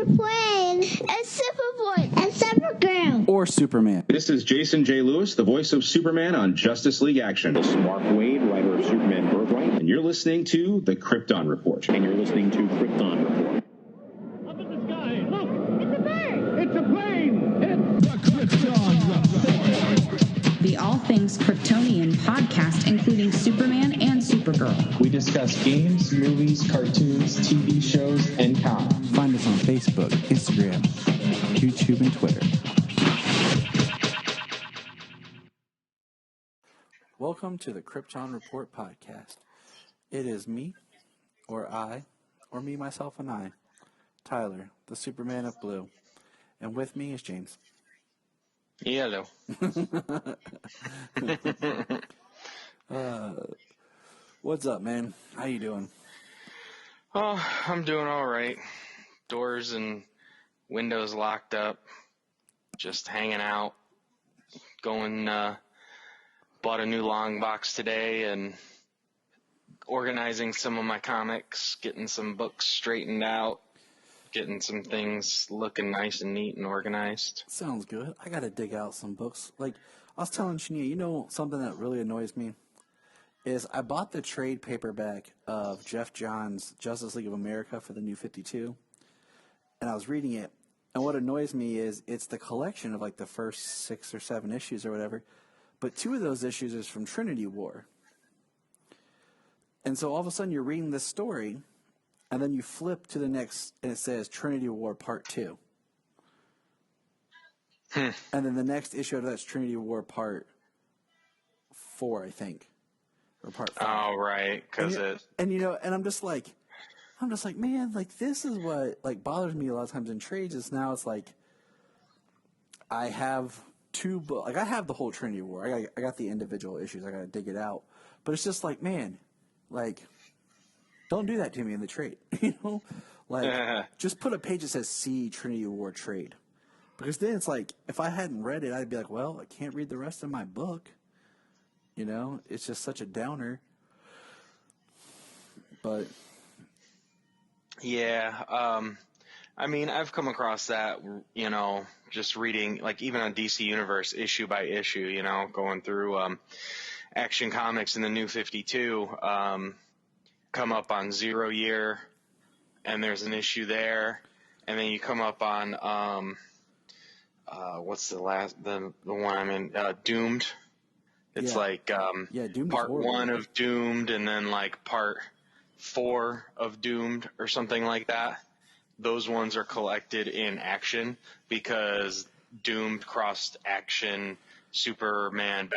Plane and Superboy and Supergirl or Superman. This is Jason J. Lewis, the voice of Superman on Justice League Action. This is Mark Wade, writer of Superman Birthright. And you're listening to The Krypton Report. And you're listening to Krypton Report. Up in the sky, look! It's a bird! It's a plane! It's the Krypton Report! The All Things Kryptonian podcast, including Superman and Supergirl. We discuss games, movies, cartoons, TV shows, and comics. Find us on Facebook, Instagram, YouTube, and Twitter. Welcome to the Krypton Report podcast. It is me, or I, or me, myself, and I, Tyler, the Superman of Blue. And with me is James. Hello. What's up, man? How you doing? Oh, I'm doing all right. Doors and windows locked up. Just hanging out. Going, bought a new long box today and organizing some of my comics, getting some books straightened out, getting some things looking nice and neat and organized. Sounds good. I gotta dig out some books. Like, I was telling Shania, you know something that really annoys me? Is I bought the trade paperback of Jeff Johns' Justice League of America for the New 52, and I was reading it, and what annoys me is it's the collection of like the first 6 or 7 issues or whatever, but 2 of those issues is from Trinity War. And so all of a sudden you're reading this story, and then you flip to the next, and it says Trinity War Part 2. And then the next issue of that's Trinity War Part 4, I think. Or Part 5. Oh, right, because and I'm just like, man, like this is what like bothers me a lot of times in trades is now it's like I have 2 books, like I have the whole Trinity War. I got the individual issues. I got to dig it out. But it's just like, man, like don't do that to me in the trade, you know? Like just put a page that says "See Trinity War Trade." Because then it's like if I hadn't read it, I'd be like, well, I can't read the rest of my book. You know, it's just such a downer. But yeah, I mean, I've come across that, you know, just reading, like even on DC Universe issue by issue, you know, going through Action Comics in the New 52, come up on 0 Year, and there's an issue there, and then you come up on what's the one I'm in, Doomed. It's like Doomed part 1 of Doomed, and then like part 4 of Doomed or something like that. Those ones are collected in Action because Doomed crossed Action, Superman,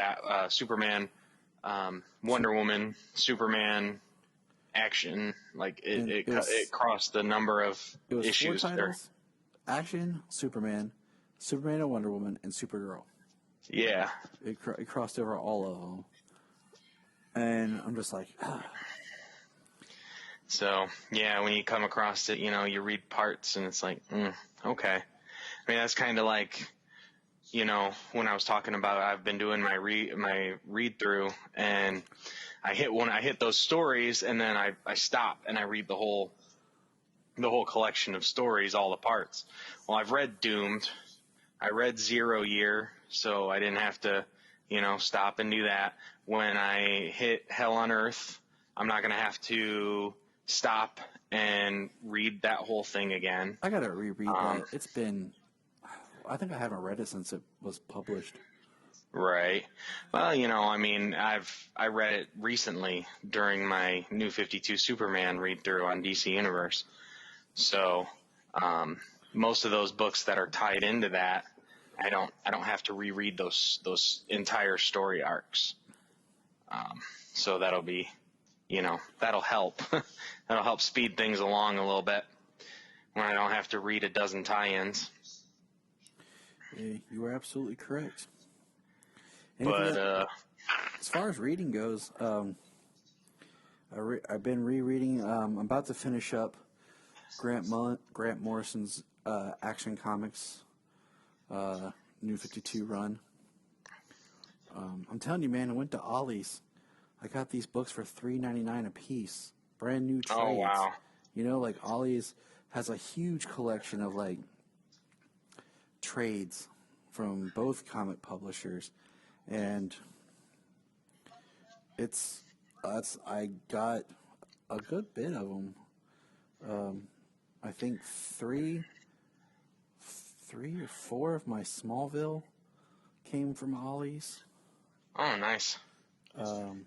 Wonder Woman, Superman, Action. Like it crossed the number of issues 4 there. titles: Action, Superman, Superman and Wonder Woman, and Supergirl. Yeah. It crossed over all of them. And I'm just like, So, yeah, when you come across it, you know, you read parts and it's like, okay. I mean, that's kind of like, you know, when I was talking about I've been doing my read through and I hit those stories and then I stop and I read the whole collection of stories, all the parts. Well, I've read Doomed. I read 0 Year, so I didn't have to, you know, stop and do that. When I hit Hell on Earth, I'm not going to have to stop and read that whole thing again. I got to reread that. It's been, I think I haven't read it since it was published. Right. Well, you know, I mean, I read it recently during my New 52 Superman read through on DC Universe. So, most of those books that are tied into that, I don't have to reread those entire story arcs. So that'll be, you know, that'll help. That'll help speed things along a little bit when I don't have to read a dozen tie-ins. You are absolutely correct. But as far as reading goes, I've been rereading. I'm about to finish up Grant Morrison's Action Comics New 52 run. I'm telling you, man, I went to Ollie's. I got these books for $3.99 a piece. Brand new trades. Oh, wow. You know, like Ollie's, has a huge collection of like trades from both comic publishers, and I got a good bit of them. I think three or four of my Smallville came from Ollie's. Oh, nice. And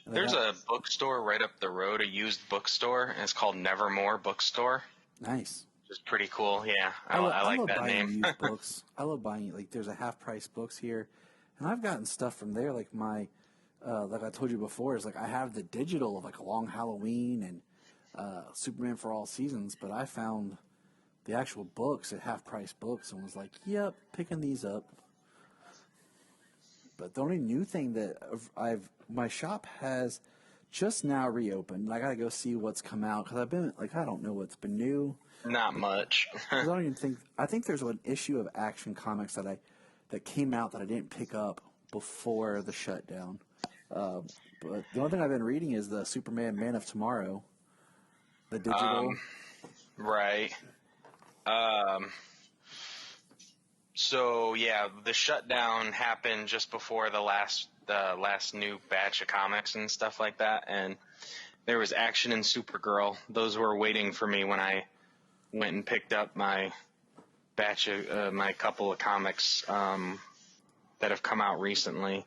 There's a bookstore right up the road, a used bookstore, and it's called Nevermore Bookstore. Nice. Which is pretty cool. Yeah, I like love that buying name. used books. I love buying, like, there's a half-price books here, and I've gotten stuff from there, like my, like I told you before, is like I have the digital of like A Long Halloween and Superman for All Seasons, but I found the actual books at half-price books and was like, yep, picking these up. But the only new thing that my shop has just now reopened. I gotta go see what's come out because I've been like, I don't know what's been new. Not much. 'Cause I don't even think. I think there's an issue of Action Comics that came out that I didn't pick up before the shutdown. But the only thing I've been reading is the Superman Man of Tomorrow, the digital. Right. So yeah, the shutdown happened just before the last new batch of comics and stuff like that, and there was Action and Supergirl. Those were waiting for me when I went and picked up my batch of my couple of comics that have come out recently.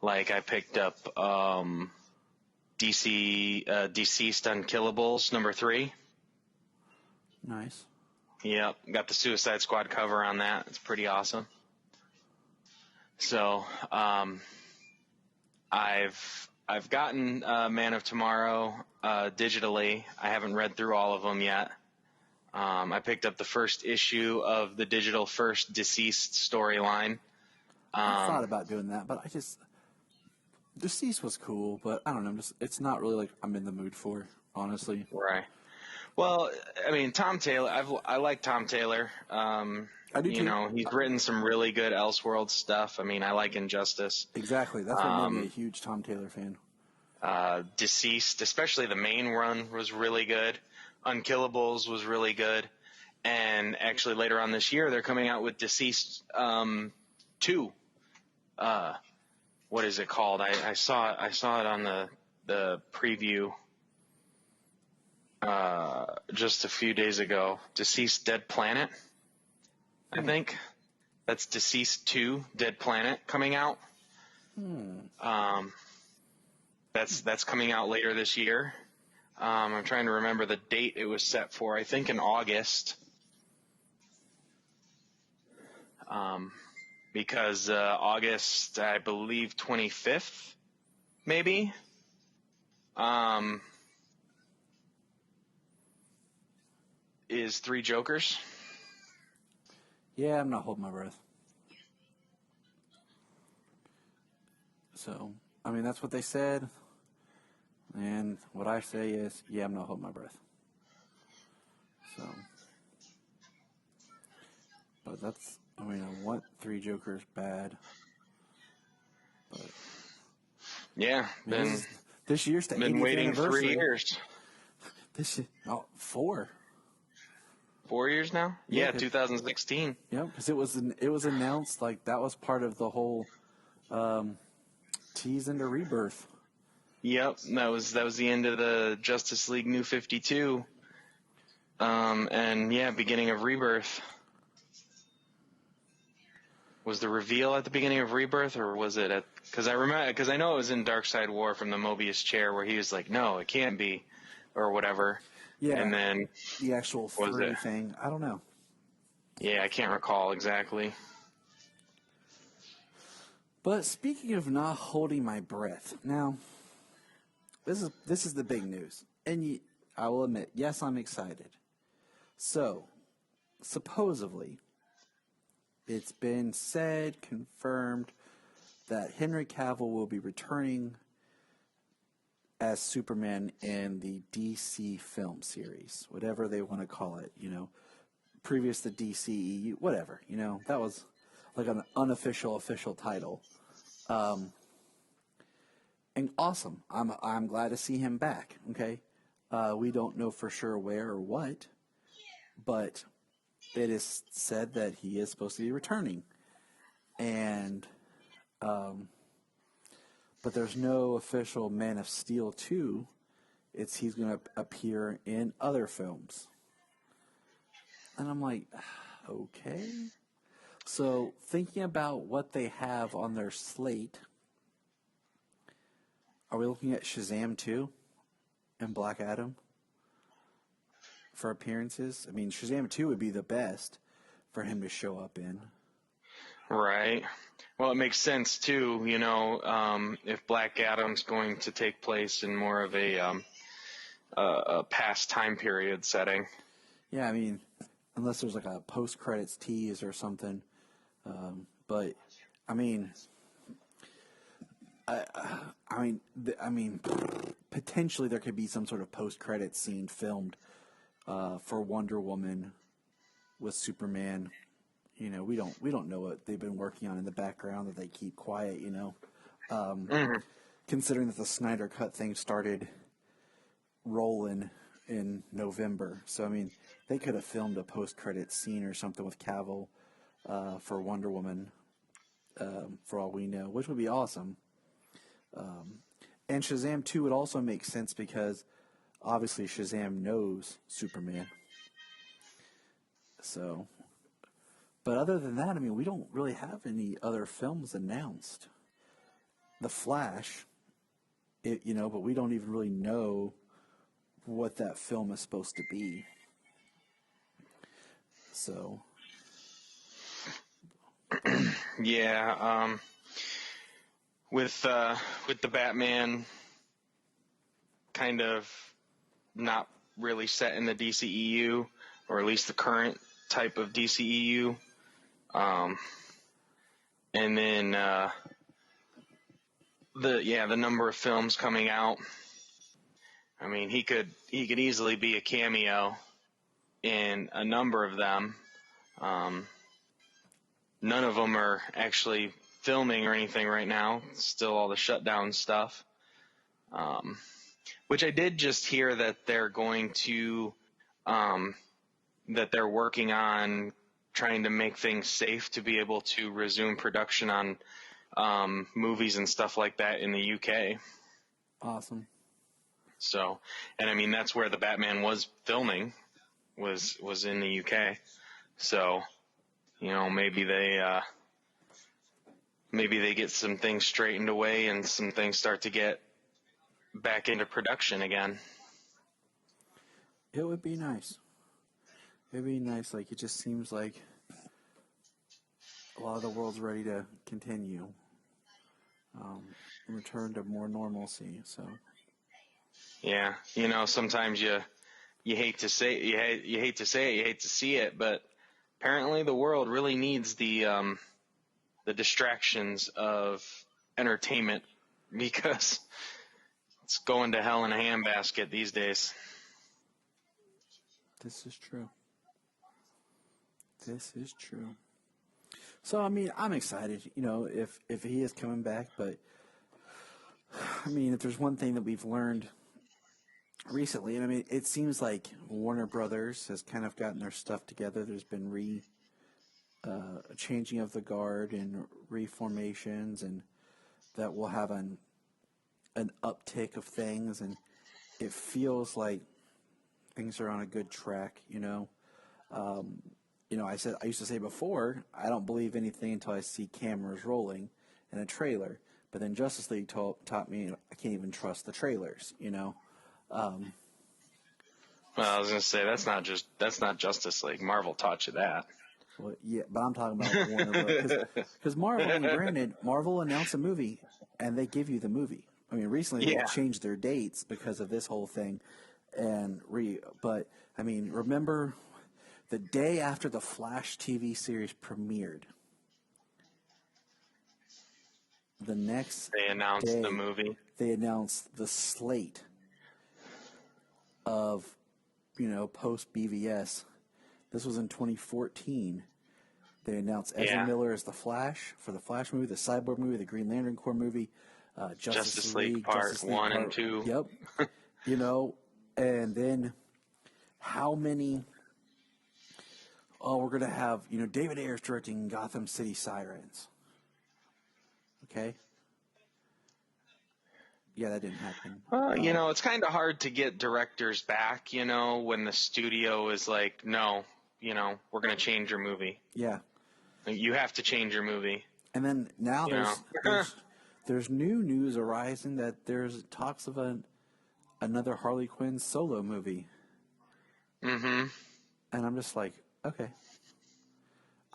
Like I picked up DC Deceased Unkillables #3. Nice. Yep, got the Suicide Squad cover on that. It's pretty awesome. So, I've gotten Man of Tomorrow digitally. I haven't read through all of them yet. I picked up the first issue of the digital First Deceased storyline. I thought about doing that, but Deceased was cool, but I don't know. It's not really like I'm in the mood for, honestly. Right. Well, I mean, Tom Taylor. I like Tom Taylor. I do You too. know, he's written some really good Elseworld stuff. I mean, I like Injustice. Exactly. That's what made me a huge Tom Taylor fan. Deceased, especially the main run, was really good. Unkillables was really good. And actually, later on this year, they're coming out with Deceased 2. What is it called? I saw it on the preview just a few days ago. Deceased Dead Planet, I think. That's Deceased 2 Dead Planet coming out. That's coming out later this year. I'm trying to remember the date it was set for. I think in August. Because August, I believe 25th, maybe. Is Three Jokers. Yeah, I'm not holding my breath. So, I mean, that's what they said. And what I say is, yeah, I'm not holding my breath. So, but I want Three Jokers bad. But Yeah, this year's the 80th been waiting anniversary. 3 years. This year, 4. 4 years now? Yeah, Yeah, 2016. Yeah, because it was announced like that was part of the whole tease into Rebirth. Yep, that was the end of the Justice League New 52. And yeah, beginning of Rebirth. Was the reveal at the beginning of Rebirth, or was it because I know it was in Darkseid War from the Mobius chair where he was like, no, it can't be, or whatever. Yeah, and then the actual free thing. I don't know. Yeah, I can't recall exactly. But speaking of not holding my breath, now this is the big news, and I will admit, yes, I'm excited. So, supposedly, it's been said, confirmed, that Henry Cavill will be returning as Superman in the DC film series, whatever they want to call it, previous to DCEU, whatever, that was like an unofficial official title. And awesome. I'm glad to see him back. Okay. We don't know for sure where or what, but it is said that he is supposed to be returning. And, but there's no official Man of Steel 2. He's going to appear in other films. And I'm like, okay. So thinking about what they have on their slate, are we looking at Shazam 2 and Black Adam for appearances? I mean, Shazam 2 would be the best for him to show up in. Right. Well, it makes sense too, if Black Adam's going to take place in more of a past time period setting. Yeah, I mean, unless there's like a post-credits tease or something. But I mean, potentially there could be some sort of post-credits scene filmed for Wonder Woman with Superman. We don't know what they've been working on in the background that they keep quiet. Considering that the Snyder Cut thing started rolling in November, so I mean, they could have filmed a post-credits scene or something with Cavill for Wonder Woman, for all we know, which would be awesome. And Shazam 2 would also make sense because obviously Shazam knows Superman. So, but other than that, I mean, we don't really have any other films announced. The Flash, but we don't even really know what that film is supposed to be. So, yeah, with the Batman kind of not really set in the DCEU, or at least the current type of DCEU, and then the number of films coming out. I mean, he could easily be a cameo in a number of them. None of them are actually filming or anything right now. It's still all the shutdown stuff. Which I did just hear that they're going to, that they're working on trying to make things safe to be able to resume production on movies and stuff like that in the UK. awesome. So, and I mean, that's where the Batman was filming, was in the UK. So, maybe they get some things straightened away and some things start to get back into production again. It would be nice. It'd be nice. Like, it just seems like a lot of the world's ready to continue, return to more normalcy. So, Yeah, sometimes you hate to say you hate to say it, you hate to see it, but apparently the world really needs the distractions of entertainment, because it's going to hell in a handbasket these days. this is true. This is true. So, I mean, I'm excited, if he is coming back, but I mean, if there's one thing that we've learned recently, and I mean, it seems like Warner Brothers has kind of gotten their stuff together. There's been changing of the guard and reformations, and that will have an uptick of things, and it feels like things are on a good track. I used to say before, I don't believe anything until I see cameras rolling in a trailer. But then Justice League taught me I can't even trust the trailers. Well, I was gonna say that's not Justice League. Marvel taught you that. Well, yeah, but I'm talking about Warner Brothers, because Marvel. And granted, Marvel announced a movie and they give you the movie. I mean, recently they changed their dates because of this whole thing, but I mean, remember the day after the Flash TV series premiered. The next They announced day, the movie. They announced the slate of, post BVS. This was in 2014. They announced Ezra Miller as the Flash for the Flash movie, the Cyborg movie, the Green Lantern Corps movie, Justice League Part 1 and 2. Yep. And then how many? Oh, we're gonna have David Ayers directing Gotham City Sirens. Okay. Yeah, that didn't happen. It's kind of hard to get directors back, when the studio is like, no, we're going to change your movie. Yeah. You have to change your movie. And then now there's new news arising that there's talks of another Harley Quinn solo movie. Mm-hmm. And I'm just like, okay.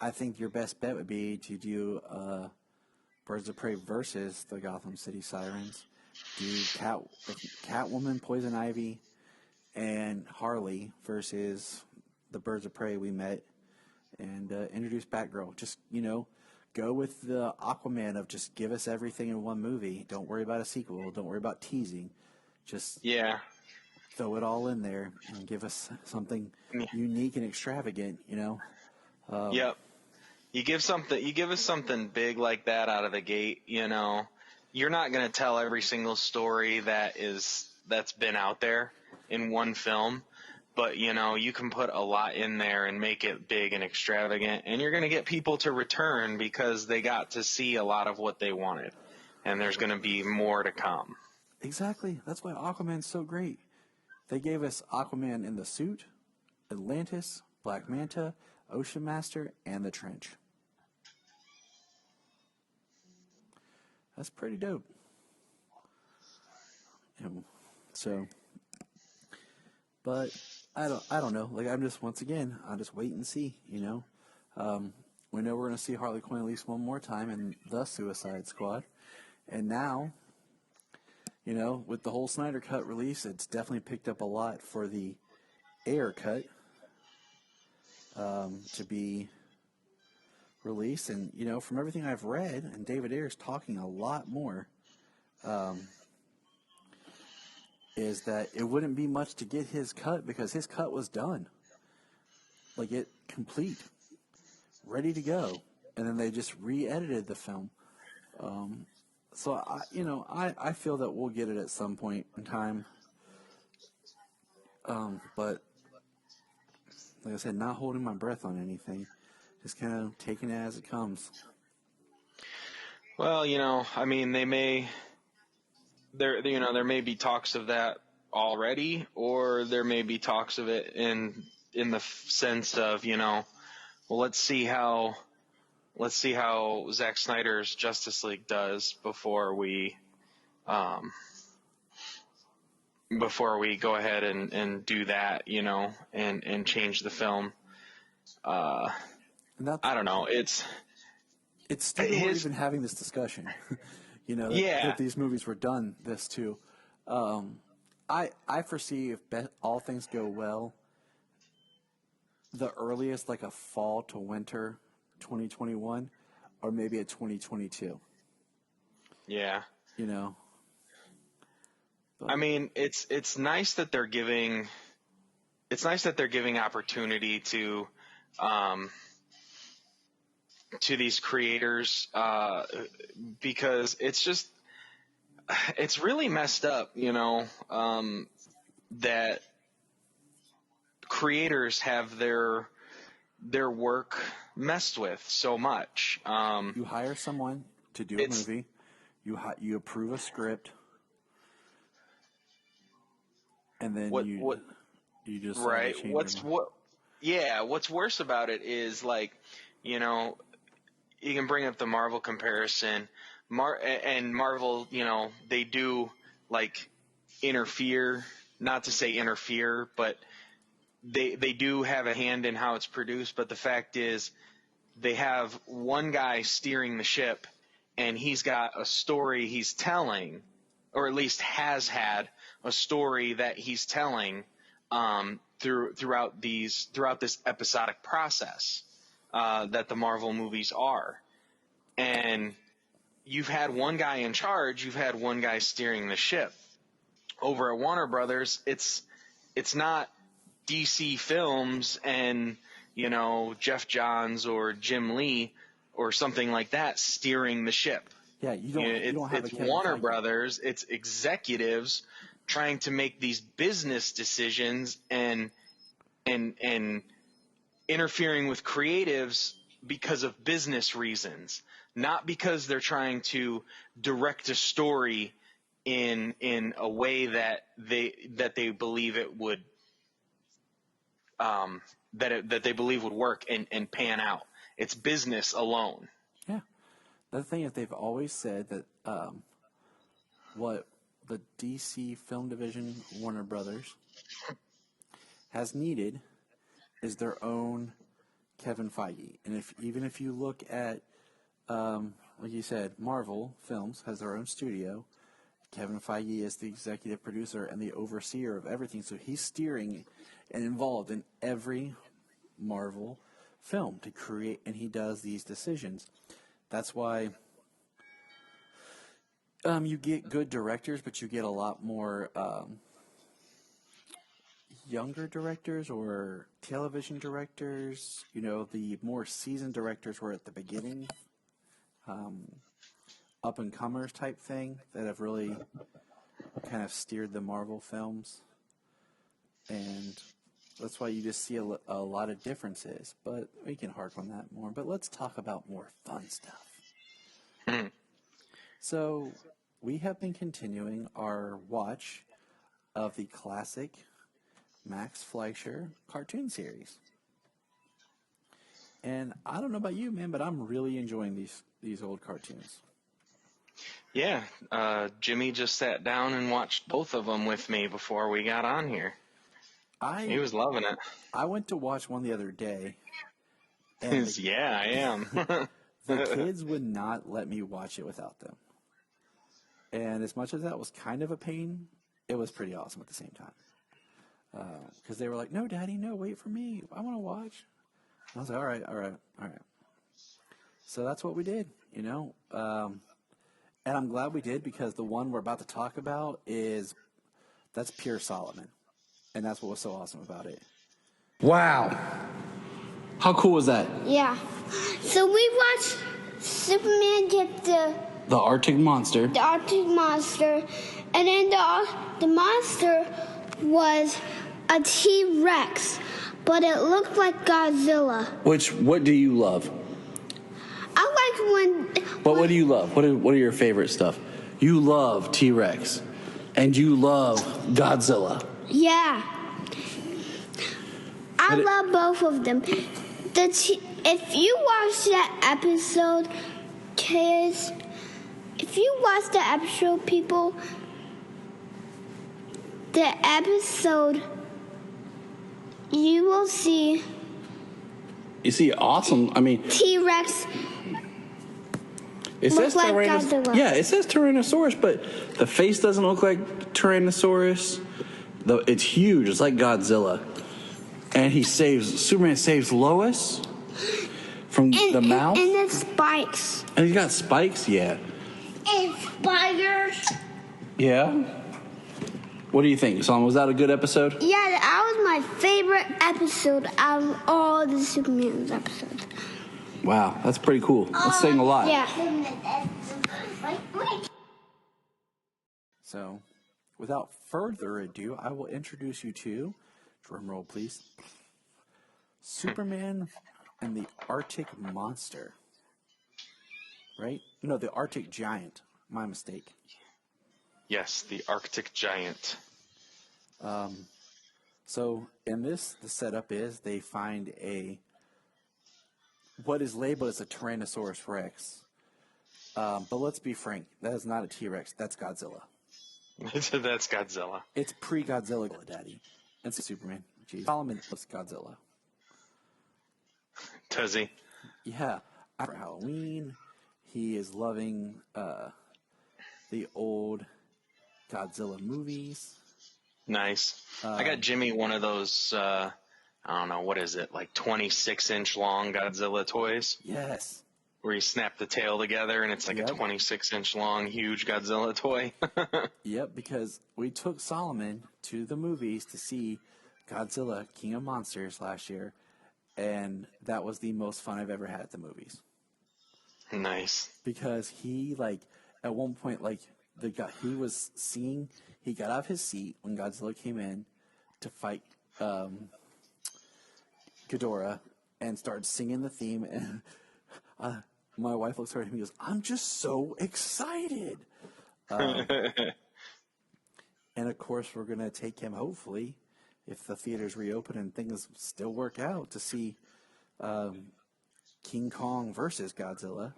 I think your best bet would be to do Birds of Prey versus the Gotham City Sirens. Do Catwoman, Poison Ivy, and Harley versus the Birds of Prey we met, and introduce Batgirl. Just, go with the Aquaman of just give us everything in one movie. Don't worry about a sequel. Don't worry about teasing. Just throw it all in there and give us something unique and extravagant, Yep. You give us something big like that out of the gate, You're not going to tell every single story that's been out there in one film, but you can put a lot in there and make it big and extravagant, and you're going to get people to return because they got to see a lot of what they wanted, and there's going to be more to come. Exactly. That's why Aquaman's so great. They gave us Aquaman in the suit, Atlantis, Black Manta, Ocean Master, and the Trench. That's pretty dope. But I don't know. Like, I'll just wait and see. We know we're going to see Harley Quinn at least one more time in the Suicide Squad, and now, with the whole Snyder Cut release, it's definitely picked up a lot for the Ayer cut to be released, and from everything I've read, and David Ayer's talking a lot more, is that it wouldn't be much to get his cut because his cut was done, like it complete, ready to go, and then they just re-edited the film. So I feel that we'll get it at some point in time, but like I said, not holding my breath on anything. Just kind of taking it as it comes. Well, there may be talks of that already, or there may be talks of it in the sense of, well, let's see how Zack Snyder's Justice League does before we go ahead and do that, and change the film. I don't know. It's still we're even having this discussion, that these movies were done this too. I foresee if all things go well, the earliest like a fall to winter 2021, or maybe a 2022. Yeah. But, I mean, it's nice that they're giving opportunity to these creators, because it's really messed up, that creators have their work messed with so much. You hire someone to do a movie, you approve a script, and then you just right. What's worse about it is, like, you can bring up the Marvel comparison. And Marvel, they do like interfere, not to say interfere, but they do have a hand in how it's produced. But the fact is, they have one guy steering the ship, and he's got a story he's telling, or at least has had a story that he's telling throughout this episodic process that the Marvel movies are. And you've had one guy in charge, you've had one guy steering the ship. Over at Warner Brothers, it's not DC Films and, Jeff Johns or Jim Lee or something like that steering the ship. Yeah, you don't have it's Warner Brothers, it's executives trying to make these business decisions and interfering with creatives because of business reasons, not because they're trying to direct a story in a way that they believe it would that they believe would work and pan out. It's business alone. Yeah. The thing is, they've always said that what the DC film division, Warner Brothers, has needed is their own Kevin Feige. And even if you look at, like you said, Marvel Films has their own studio. Kevin Feige is the executive producer and the overseer of everything. So he's steering and involved in every Marvel film to create, and he does these decisions. That's why you get good directors, but you get a lot more younger directors or television directors. You know, the more seasoned directors were at the beginning, up-and-comers type thing that have really kind of steered the Marvel films. And that's why you just see a lot of differences. But we can harp on that more. But let's talk about more fun stuff. So we have been continuing our watch of the classic Max Fleischer cartoon series. And I don't know about you, man, but I'm really enjoying these old cartoons. Yeah, Jimmy just sat down and watched both of them with me before we got on here. He was loving it. I went to watch one the other day. And Yeah, I am. the kids would not let me watch it without them. And as much as that was kind of a pain, it was pretty awesome at the same time. Because they were like, no, Daddy, no, wait for me. I want to watch. And I was like, all right. So that's what we did, you know. And I'm glad we did, because the one we're about to talk about that's pure Solomon. And that's what was so awesome about it. Wow. How cool was that? Yeah. So we watched Superman get The Arctic monster. the Arctic monster, and then the monster was a T-Rex, but it looked like Godzilla. What do you love? I like when. What do you love? What are your favorite stuff? You love T-Rex. And you love Godzilla. Yeah. I love both of them. If you watch that episode, kids, if you watch the episode, people, the episode, you will see. You see, awesome. I mean, T-Rex. it says like Tyrannosaurus. Godzilla. Yeah, it says Tyrannosaurus, but the face doesn't look like Tyrannosaurus. It's huge. It's like Godzilla. And Superman saves Lois from the mouth. And the spikes. And he's got spikes, yeah. And spiders. Yeah? What do you think, Solomon? Was that a good episode? Yeah, that was my favorite episode out of all the Superman episodes. Wow, that's pretty cool. That's saying a lot. Yeah. So, without further ado, I will introduce you to, drum roll please, Superman and the Arctic Monster. Right? No, the Arctic Giant. My mistake. Yes, the Arctic Giant. So, in this, the setup is they find what is labeled as a Tyrannosaurus Rex. But let's be frank, that is not a T-Rex, that's Godzilla. That's Godzilla. It's pre-Godzilla, Daddy. It's Superman. Jeez. Solomon loves Godzilla. Does he? Yeah. After Halloween, he is loving the old Godzilla movies. Nice. I got Jimmy one of those, I don't know, what is it, like 26-inch long Godzilla toys? Yes. Where you snap the tail together and it's like a 26-inch long, huge Godzilla toy. Yep, because we took Solomon to the movies to see Godzilla, King of Monsters last year, and that was the most fun I've ever had at the movies. Nice. Because he, at one point, he got out of his seat when Godzilla came in to fight Ghidorah and started singing the theme, and my wife looks over at him and goes, "I'm just so excited." And of course, we're going to take him, hopefully, if the theaters reopen and things still work out, to see King Kong versus Godzilla.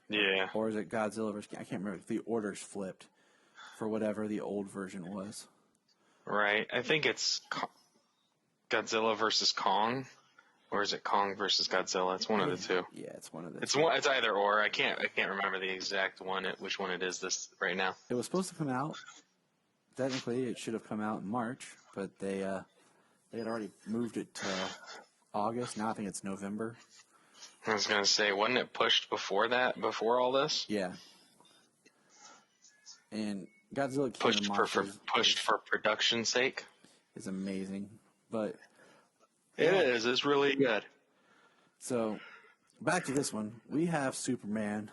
Yeah. Or is it Godzilla versus King? I can't remember if the order's flipped for whatever the old version was. Right. I think it's Godzilla versus Kong, or is it Kong versus Godzilla? It's one of the two. Yeah, it's one of the It's two. It's either or. I can't remember the exact one. Which one it is this right now? It was supposed to come out. Technically, it should have come out in March, but they had already moved it to August. Now I think it's November. I was gonna say, wasn't it pushed before that? Before all this? Yeah. And Godzilla King Pushed of the for Monsters for production's sake. is amazing, but It is. It's really good. so back to this one. We have Superman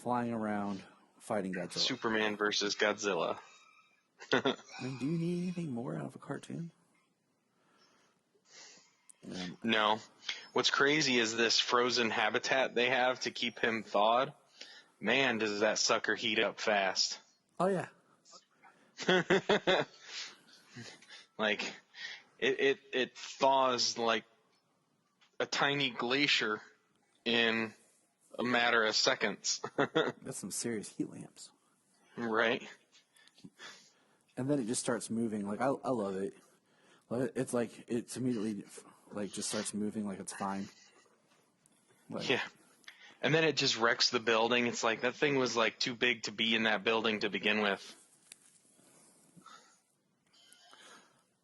flying around fighting Godzilla. Superman versus Godzilla. I mean, do you need anything more out of a cartoon? No. What's crazy is this frozen habitat they have to keep him thawed. Man, does that sucker heat up fast. Oh yeah. Like, it thaws like a tiny glacier in a matter of seconds. That's some serious heat lamps. Right? And then it just starts moving. Like, I love it. It's like, it's immediately, like, just starts moving like it's fine. Like, Yeah. And then it just wrecks the building. It's like, that thing was like too big to be in that building to begin with.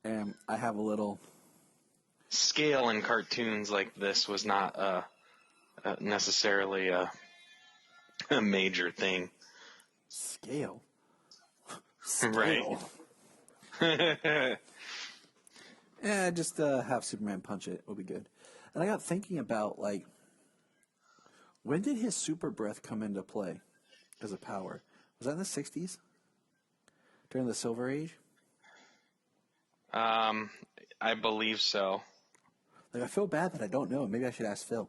And I have a little... Scale in cartoons like this was not necessarily a major thing. Scale? Right. Yeah, just have Superman punch it. It'll be good. And I got thinking about, like, when did his super breath come into play as a power? Was that in the 60s? During the Silver Age? I believe so. Like, I feel bad that I don't know. Maybe I should ask Phil.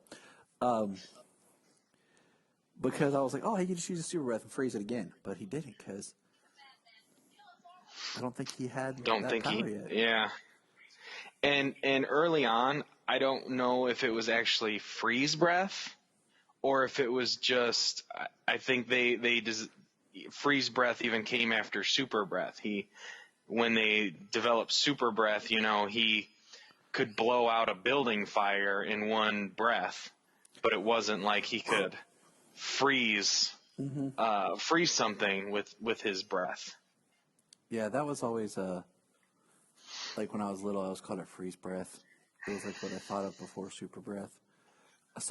Because I was like, oh, he could just use a super breath and freeze it again. But he didn't, because I don't think he had that power yet. Yeah. And early on, I don't know if it was actually freeze breath or if it was just, I think freeze breath even came after super breath. When they developed super breath, he could blow out a building fire in one breath, but it wasn't like he could freeze something with his breath. Yeah, that was always like when I was little, I was called a freeze breath. It was like what I thought of before super breath. I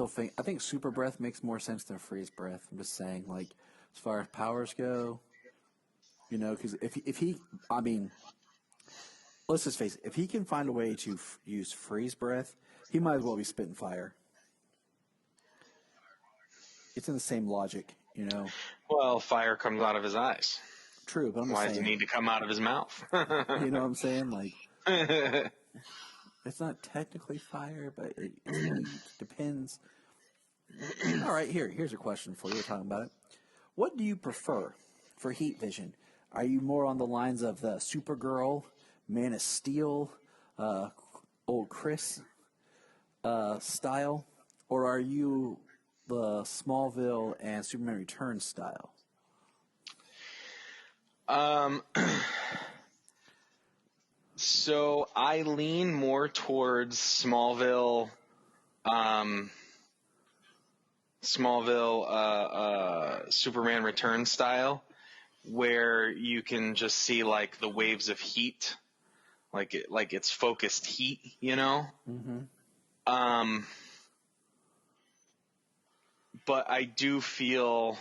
think super breath makes more sense than freeze breath. I'm just saying, like, as far as powers go, because let's just face it, if he can find a way to use freeze breath, he might as well be spitting fire. It's in the same logic, Well, fire comes out of his eyes. True, but I'm just Why saying. does it need to come out of his mouth? You know what I'm saying? Like, it's not technically fire, but it depends. All right, here's a question for you. We're talking about it. What do you prefer for heat vision? Are you more on the lines of the Supergirl, Man of Steel, old Chris style, or are you the Smallville and Superman Returns style? So I lean more towards Smallville, Superman Returns style, where you can just see like the waves of heat, like it's focused heat, Mm-hmm. But I do feel,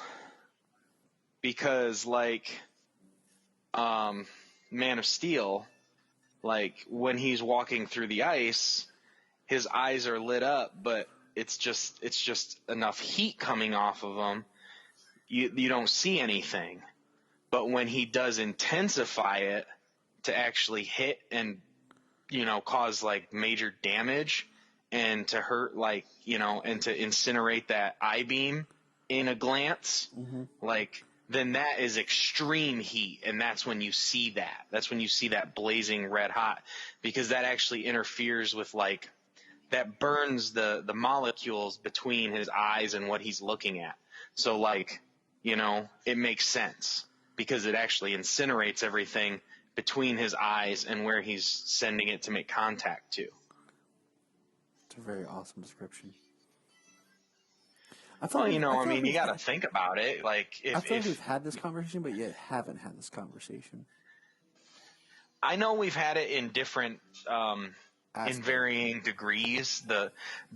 because like Man of Steel, like when he's walking through the ice, his eyes are lit up, but it's just enough heat coming off of him you don't see anything. But when he does intensify it to actually hit and, cause like major damage and to hurt, like, and to incinerate that I-beam in a glance, like, then that is extreme heat. And that's when you see that. That's when you see that blazing red hot, because that actually interferes with, like, that burns the molecules between his eyes and what he's looking at. So, like, it makes sense because it actually incinerates everything between his eyes and where he's sending it to make contact to. It's a very awesome description. Well, you got to think about it. Like, I feel like we've had this conversation, but yet haven't had this conversation. I know we've had it in different, in varying degrees. The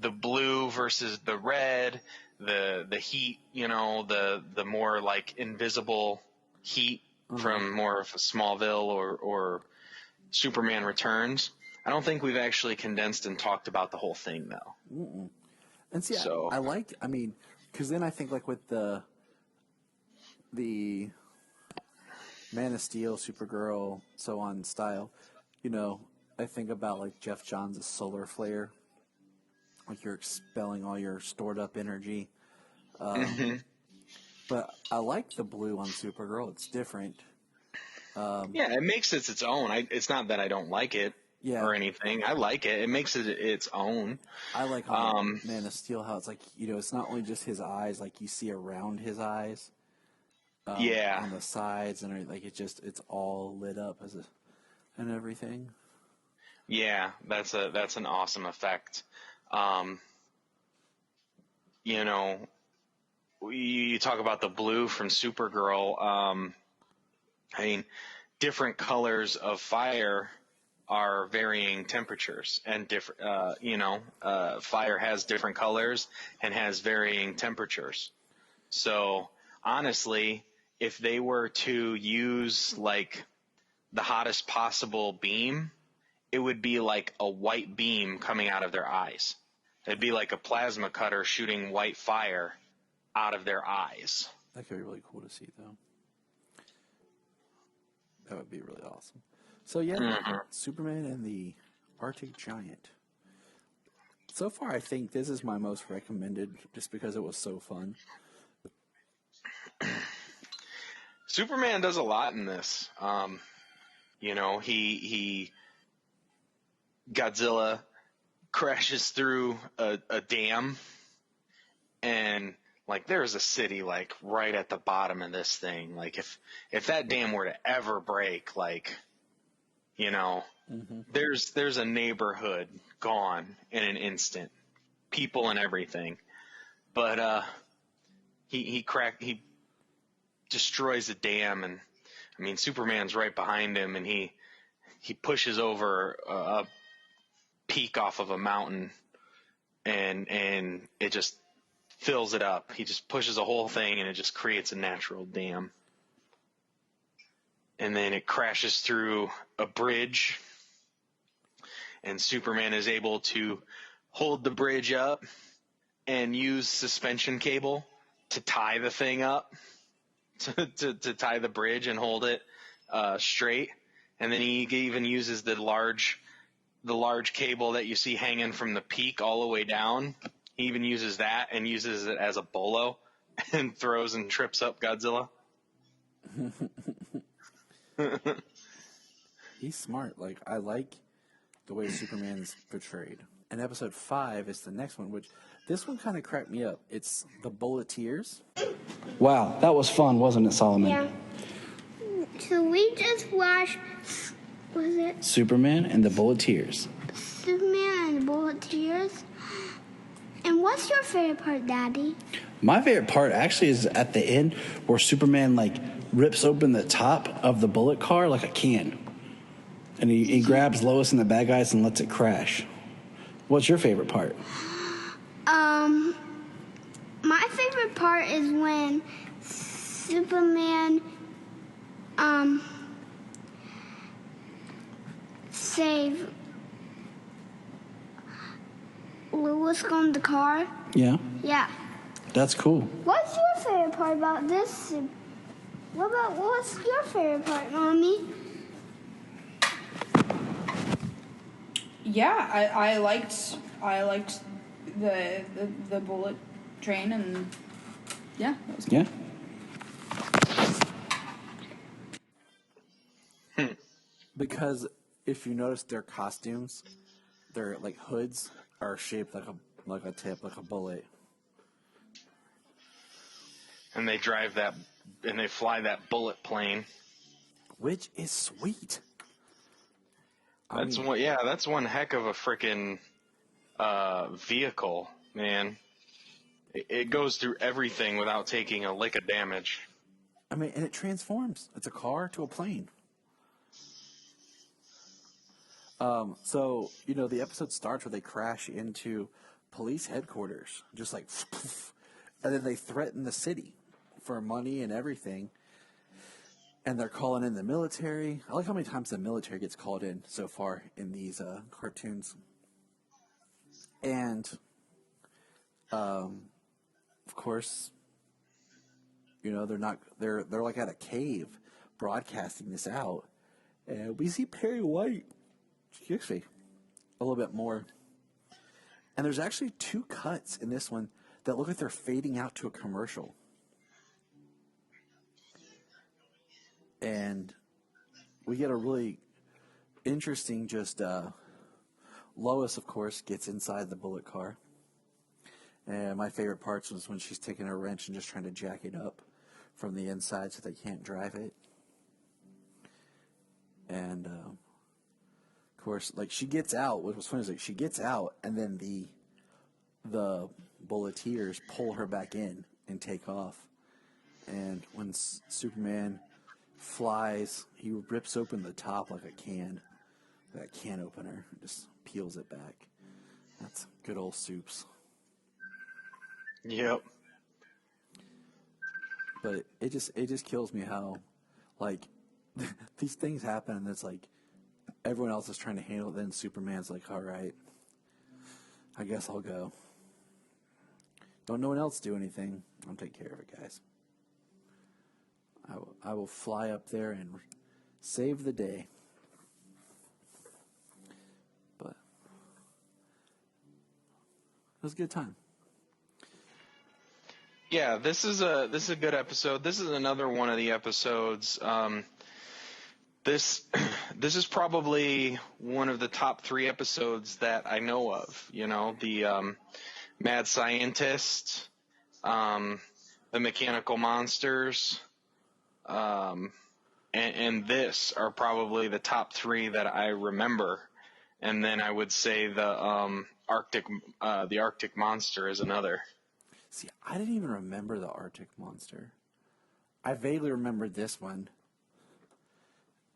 blue versus the red, the heat. The more like invisible heat from more of a Smallville or Superman Returns. I don't think we've actually condensed and talked about the whole thing though. Mm-mm. And see, I mean, because then I think like with the Man of Steel, Supergirl, so on style, I think about like Jeff Johns' solar flare, like you're expelling all your stored up energy. But I like the blue on Supergirl. It's different. Yeah, it makes it its own. It's not that I don't like it. Yeah. Or anything. I like it. It makes it its own. I like on Man of Steel how it's like, it's not only just his eyes, like you see around his eyes. On the sides and like it's all lit up and everything. Yeah, that's an awesome effect. You talk about the blue from Supergirl. I mean, different colors of fire are varying temperatures, and different. Fire has different colors and has varying temperatures. So honestly, if they were to use like the hottest possible beam, it would be like a white beam coming out of their eyes. It'd be like a plasma cutter shooting white fire out of their eyes. That could be really cool to see, though. That would be really awesome. So, yeah, Superman and the Arctic Giant. So far, I think this is my most recommended just because it was so fun. Superman does a lot in this. He Godzilla crashes through a dam, and like there's a city like right at the bottom of this thing. Like if that dam were to ever break, like there's a neighborhood gone in an instant, people and everything. But he destroys the dam, and I mean Superman's right behind him, and he pushes over a peak off of a mountain, and it just fills it up. He just pushes a whole thing, and it just creates a natural dam. And then it crashes through a bridge, and Superman is able to hold the bridge up and use suspension cable to tie the thing up, to tie the bridge and hold it straight. And then he even uses the large cable that you see hanging from the peak all the way down. He even uses that and uses it as a bolo and throws and trips up Godzilla. He's smart. Like, I like the way Superman's portrayed. And episode 5 is the next one, which this one kind of cracked me up. It's the Bulleteers. Wow, that was fun, wasn't it, Solomon? Yeah. So we just watched, was it? Superman and the Bulleteers. Superman and the Bulleteers. And what's your favorite part, Daddy? My favorite part actually is at the end where Superman like rips open the top of the bullet car like a can. And he grabs Lois and the bad guys and lets it crash. What's your favorite part? My favorite part is when Superman save Lois from the car. Yeah. Yeah. That's cool. What's your favorite part about this? What's your favorite part, Mommy? Yeah, I liked the bullet train, and yeah, that was cool. Yeah. Because if you notice their costumes, their like hoods are shaped like a tip, like a bullet. And they drive that, and they fly that bullet plane. Which is sweet. That's one heck of a freaking vehicle, man. It goes through everything without taking a lick of damage. I mean, and it transforms. It's a car to a plane. So, the episode starts where they crash into police headquarters, just like, and then they threaten the city for money and everything. And they're calling in the military. I like how many times the military gets called in so far in these cartoons. And, of course, they're like at a cave broadcasting this out. And we see Perry White, actually, a little bit more. And there's actually 2 cuts in this one that look like they're fading out to a commercial. And we get a really interesting Lois, of course, gets inside the bullet car. And my favorite parts was when she's taking a wrench and just trying to jack it up from the inside so they can't drive it. And, of course, like, she gets out. What was funny is, like, she gets out, and then the Bulleteers pull her back in and take off. And when Superman flies, he rips open the top like a can opener, and just peels it back. That's good old Soups. Yep. But it just kills me how, like, these things happen, and it's like everyone else is trying to handle it. Then Superman's like, "All right, I guess I'll go. Don't no one else do anything. I'll take care of it, guys. I will fly up there and save the day." But it was a good time. Yeah, this is a good episode. This is another one of the episodes. This is probably one of the top 3 episodes that I know of. The Mad Scientist, the Mechanical Monsters, and this are probably the top 3 that I remember. And then I would say the Arctic Monster is another. See, I didn't even remember the Arctic Monster. I vaguely remembered this one.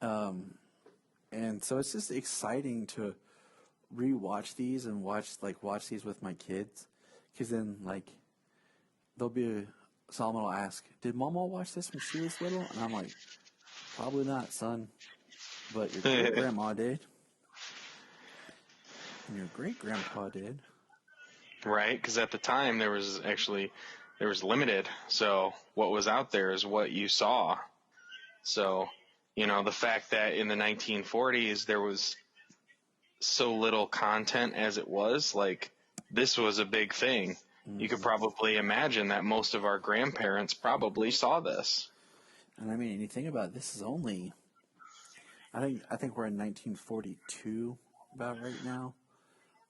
And so it's just exciting to rewatch these and watch these with my kids. Because then, like, Solomon will ask, "Did Mama watch this when she was little?" And I'm like, "Probably not, son. But your great-grandma did. And your great-grandpa did." Right, because at the time there was limited. So what was out there is what you saw. So, the fact that in the 1940s there was so little content as it was, like, this was a big thing. Mm-hmm. You could probably imagine that most of our grandparents probably saw this. And I mean, you think about it, this is only, I think we're in 1942 about right now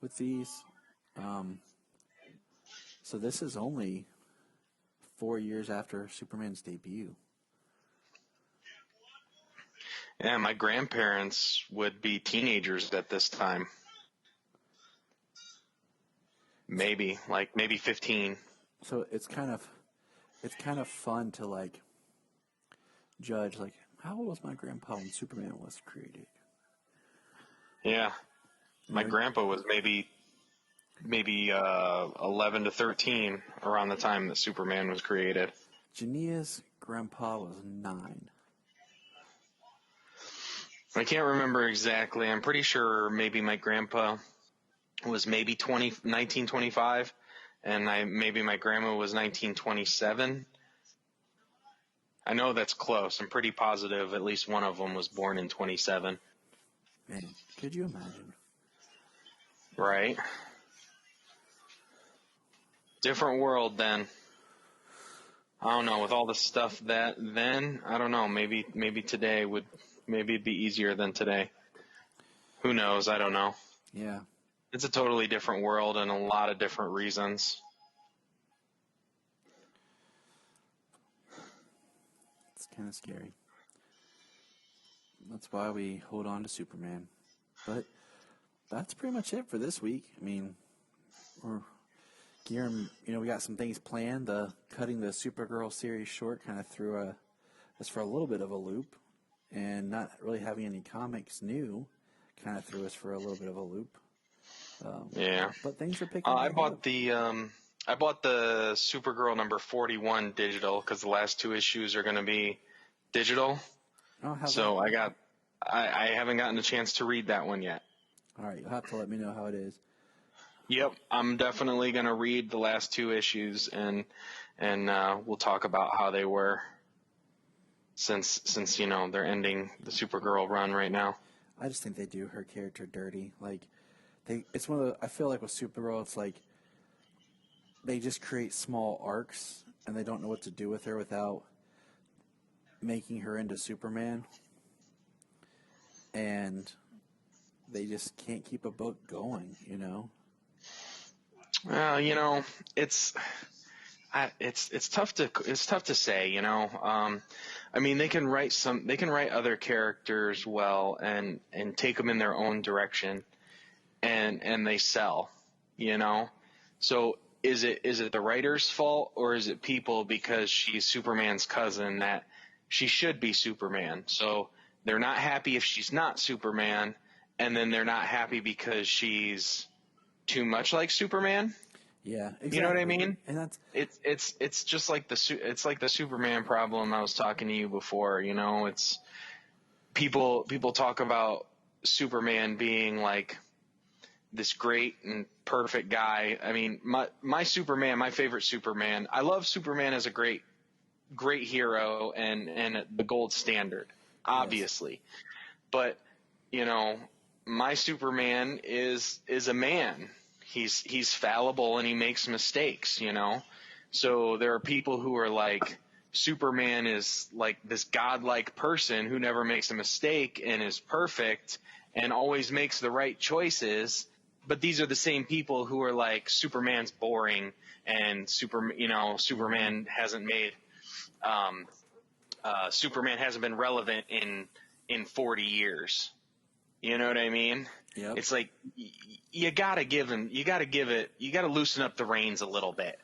with these. So this is only 4 years after Superman's debut. Yeah, my grandparents would be teenagers at this time. Maybe 15. So it's kind of fun to, like, judge, like, how old was my grandpa when Superman was created? Yeah. My grandpa was maybe 11 to 13 around the time that Superman was created. Jania's grandpa was 9. I can't remember exactly. I'm pretty sure maybe my grandpa was maybe 1925, and maybe my grandma was 1927. I know that's close. I'm pretty positive at least one of them was born in 27. Man, could you imagine? Right? Different world then. I don't know, with all the stuff that then, I don't know, maybe today maybe it'd be easier than today. Who knows? I don't know. Yeah. It's a totally different world and a lot of different reasons. It's kind of scary. That's why we hold on to Superman. But that's pretty much it for this week. I mean, we're gearing, we got some things planned. Cutting the Supergirl series short kind of threw us for a little bit of a loop. And not really having any comics new kind of threw us for a little bit of a loop. Yeah. But things are picking I back bought up. I bought the Supergirl number 41 digital because the last 2 issues are going to be digital. Oh, how's So that? I haven't gotten a chance to read that one yet. All right, you'll have to let me know how it is. Yep, I'm definitely going to read the last 2 issues and we'll talk about how they were since they're ending the Supergirl run right now. I just think they do her character dirty. Like, it's one of the, I feel like with Supergirl, it's like they just create small arcs and they don't know what to do with her without making her into Superman. And they just can't keep a book going, Well, it's tough to say, I mean, they can write other characters well and take them in their own direction and they sell, So is it the writer's fault or is it people because she's Superman's cousin that she should be Superman? So they're not happy if she's not Superman, and then they're not happy because she's too much like Superman. Yeah, exactly. You know what I mean? And that's it's just like the Superman problem I was talking to you before. It's people talk about Superman being like this great and perfect guy. I mean, my Superman, my favorite Superman. I love Superman as a great hero and the gold standard, obviously. Yes. But my Superman is a man. He's fallible and he makes mistakes, So there are people who are like, Superman is like this godlike person who never makes a mistake and is perfect and always makes the right choices. But these are the same people who are like, Superman's boring and Superman hasn't been relevant in 40 years. You know what I mean? Yep. It's like you gotta loosen up the reins a little bit.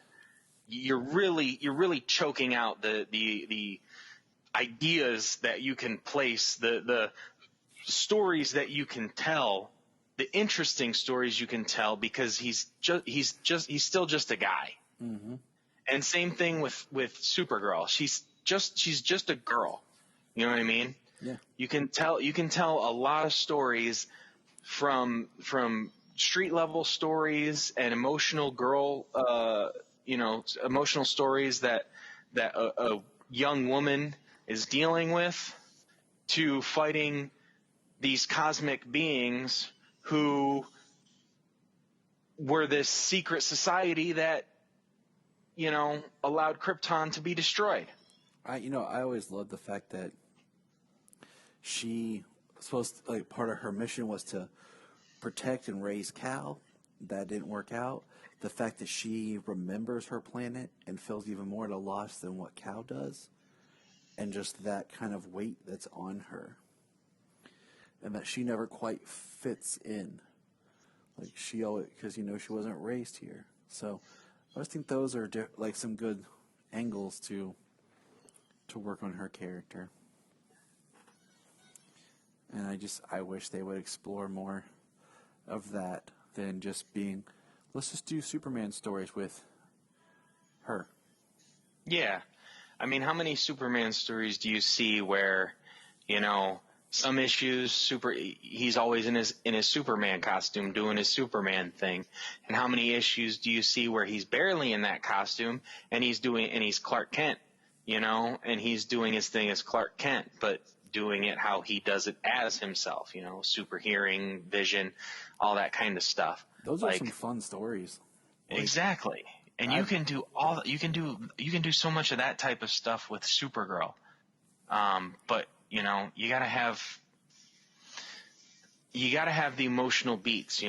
You're really choking out the ideas that you can place, the stories that you can tell, the interesting stories you can tell, because he's still just a guy. Mm-hmm. And same thing with Supergirl. She's just a girl. You know what I mean? Yeah. You can tell a lot of stories from street level stories and emotional emotional stories that a young woman is dealing with, to fighting these cosmic beings who were this secret society that allowed Krypton to be destroyed. I always loved the fact that she supposed to, like, part of her mission was to protect and raise Cal. That didn't work out. The fact that she remembers her planet and feels even more at a loss than what Cal does, and just that kind of weight that's on her, and that she never quite fits in, like she always, because she wasn't raised here. So I just think those are like some good angles to work on her character. And I wish they would explore more of that than just being, let's just do Superman stories with her. Yeah. I mean, how many Superman stories do you see where, some issues, he's always in his Superman costume doing his Superman thing. And how many issues do you see where he's barely in that costume and he's Clark Kent, and he's doing his thing as Clark Kent, but doing it how he does it as himself, super hearing, vision, all that kind of stuff. Those are some fun stories. Exactly. And you can do so much of that type of stuff with Supergirl. But you gotta have the emotional beats,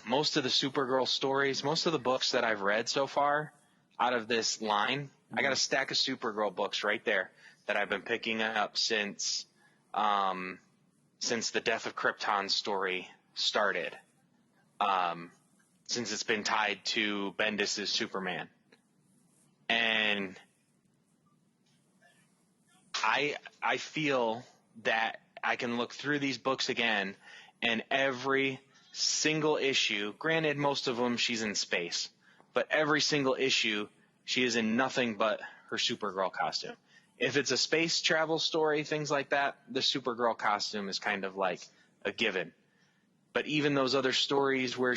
Most of the Supergirl stories, most of the books that I've read so far out of this line, I got a stack of Supergirl books right there that I've been picking up since the Death of Krypton story started. Since it's been tied to Bendis' Superman. And I feel that I can look through these books again, and every single issue, granted most of them she's in space, but every single issue she is in nothing but her Supergirl costume. If it's a space travel story, things like that, the Supergirl costume is kind of like a given. But even those other stories where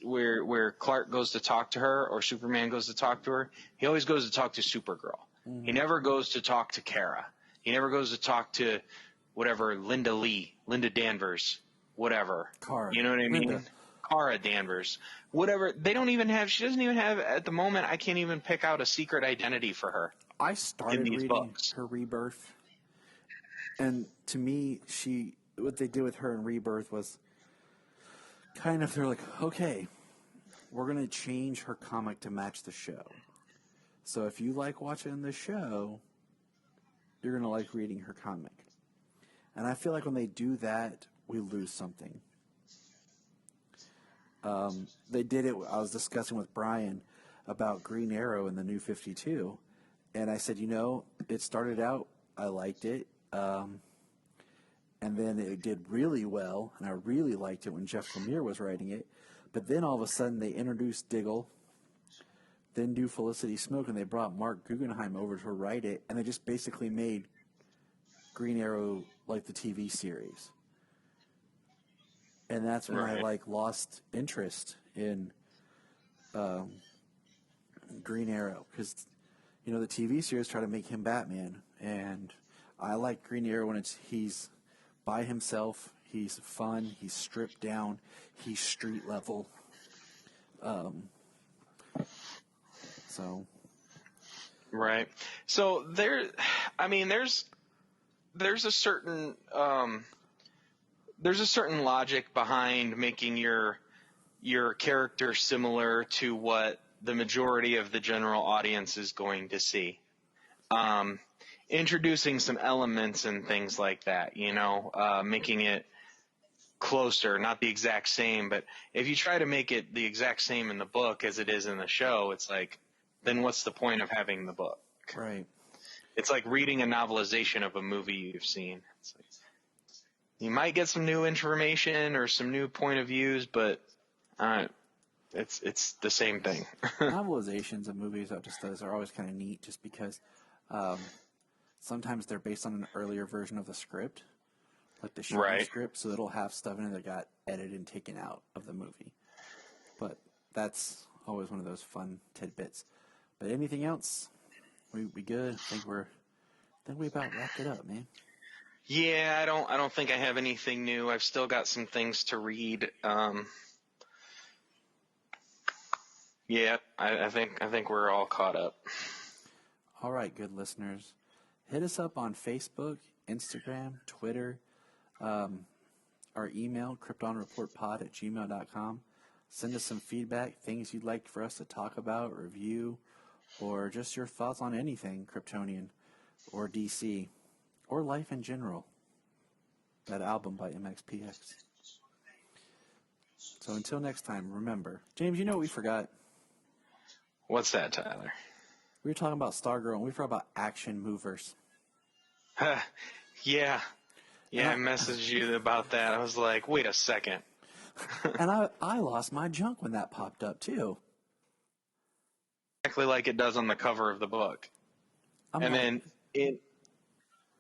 where Clark goes to talk to her or Superman goes to talk to her, he always goes to talk to Supergirl. Mm-hmm. He never goes to talk to Kara. He never goes to talk to whatever, Linda Danvers, whatever. Kara. You know what I mean? Linda. Kara Danvers. Whatever. She doesn't even have, at the moment, I can't even pick out a secret identity for her. I started reading books. her Rebirth. And to me, what they did with her in Rebirth was kind of, they're like, okay, we're going to change her comic to match the show. So if you like watching the show, you're going to like reading her comic. And I feel like when they do that, we lose something. They did it, I was discussing with Brian about Green Arrow in the New 52. And I said, it started out, I liked it. And then it did really well, and I really liked it when Jeff Lemire was writing it. But then all of a sudden they introduced Diggle, then do Felicity Smoke, and they brought Mark Guggenheim over to write it, and they just basically made Green Arrow like the TV series. And that's when I lost interest in Green Arrow, because the TV series tried to make him Batman, and I like Green Arrow when he's by himself. He's fun. He's stripped down. He's street level. Right. So there's a certain logic behind making your character similar to what the majority of the general audience is going to see. Introducing some elements and things like that, making it closer, not the exact same. But if you try to make it the exact same in the book as it is in the show, it's like, then what's the point of having the book? Right. It's like reading a novelization of a movie you've seen. It's like, you might get some new information or some new point of views, but it's the same thing. Novelizations of movies are always kind of neat, just because sometimes they're based on an earlier version of the script, like the short script, so it'll have stuff in it that got edited and taken out of the movie. But that's always one of those fun tidbits. But anything else? We good? I think we about wrapped it up, man. Yeah, I don't think I have anything new. I've still got some things to read. Yeah, I think we're all caught up. All right, good listeners. Hit us up on Facebook, Instagram, Twitter, our email, kryptonreportpod@gmail.com. Send us some feedback, things you'd like for us to talk about, review, or just your thoughts on anything Kryptonian or DC or life in general. That album by MXPX. So until next time, remember. James, you know what we forgot? What's that, Tyler? We were talking about Stargirl, and we forgot about action movers. Yeah, I messaged you about that. I was like, wait a second. And I lost my junk when that popped up, too. Exactly like it does on the cover of the book. Then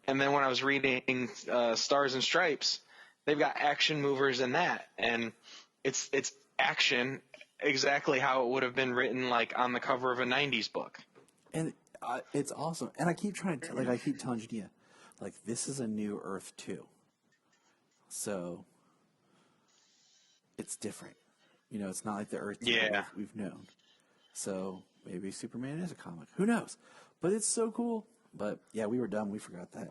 And then when I was reading Stars and Stripes, they've got action movers in that, and it's action exactly how it would have been written like on the cover of a 90s book. And it's awesome. And I keep trying to, I keep telling Jania, like, this is a new Earth too. So it's different. You know, it's not like the Earth that we've known. So maybe Superman is a comic. Who knows? But it's so cool. But yeah, we were dumb. We forgot that.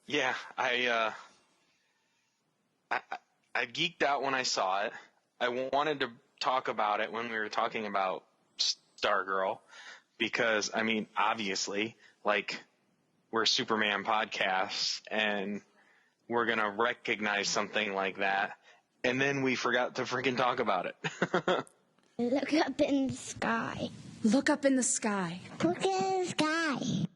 Yeah, I geeked out when I saw it. I wanted to talk about it when we were talking about Stargirl because, I mean, obviously, like, we're a Superman podcast and we're going to recognize something like that. And then we forgot to freaking talk about it. Look up in the sky. Look up in the sky. Look in the sky.